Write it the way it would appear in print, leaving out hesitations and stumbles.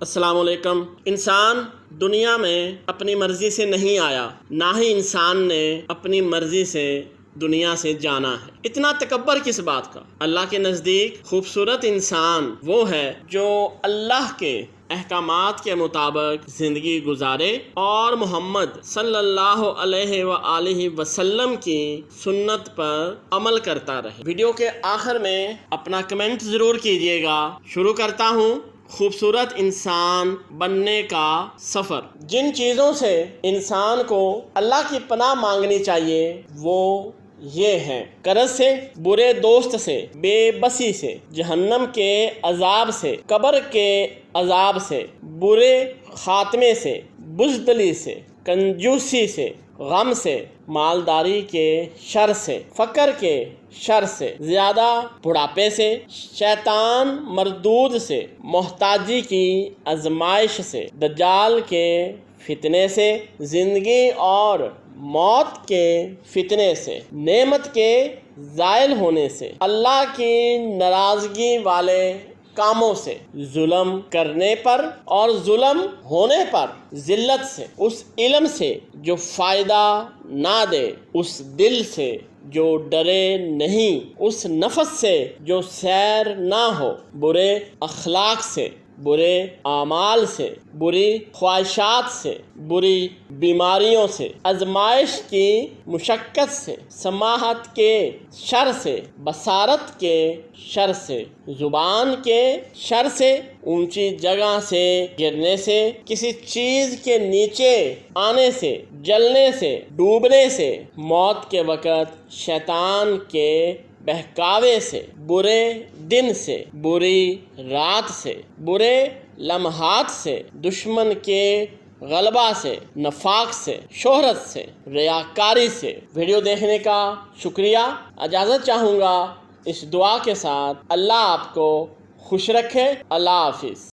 السلام علیکم۔ انسان دنیا میں اپنی مرضی سے نہیں آیا، نہ ہی انسان نے اپنی مرضی سے دنیا سے جانا ہے۔ اتنا تکبر کس بات کا؟ اللہ کے نزدیک خوبصورت انسان وہ ہے جو اللہ کے احکامات کے مطابق زندگی گزارے اور محمد صلی اللہ علیہ وآلہ وسلم کی سنت پر عمل کرتا رہے۔ ویڈیو کے آخر میں اپنا کمنٹ ضرور کیجیے گا۔ شروع کرتا ہوں خوبصورت انسان بننے کا سفر۔ جن چیزوں سے انسان کو اللہ کی پناہ مانگنی چاہیے وہ یہ ہیں: قرض سے، برے دوست سے، بے بسی سے، جہنم کے عذاب سے، قبر کے عذاب سے، برے خاتمے سے، بزدلی سے، کنجوسی سے، غم سے، مالداری کے شر سے، فقر کے شر سے، زیادہ بڑھاپے سے، شیطان مردود سے، محتاجی کی آزمائش سے، دجال کے فتنے سے، زندگی اور موت کے فتنے سے، نعمت کے زائل ہونے سے، اللہ کی ناراضگی والے کاموں سے، ظلم کرنے پر اور ظلم ہونے پر ذلت سے، اس علم سے جو فائدہ نہ دے، اس دل سے جو ڈرے نہیں، اس نفس سے جو سیر نہ ہو، برے اخلاق سے، برے اعمال سے، بری خواہشات سے، بری بیماریوں سے، آزمائش کی مشقت سے، سماحت کے شر سے، بصارت کے شر سے، زبان کے شر سے، اونچی جگہ سے گرنے سے، کسی چیز کے نیچے آنے سے، جلنے سے، ڈوبنے سے، موت کے وقت شیطان کے بہکاوے سے، برے دن سے، بری رات سے، برے لمحات سے، دشمن کے غلبہ سے، نفاق سے، شہرت سے، ریاکاری سے۔ ویڈیو دیکھنے کا شکریہ۔ اجازت چاہوں گا اس دعا کے ساتھ: اللہ آپ کو خوش رکھے۔ اللہ حافظ۔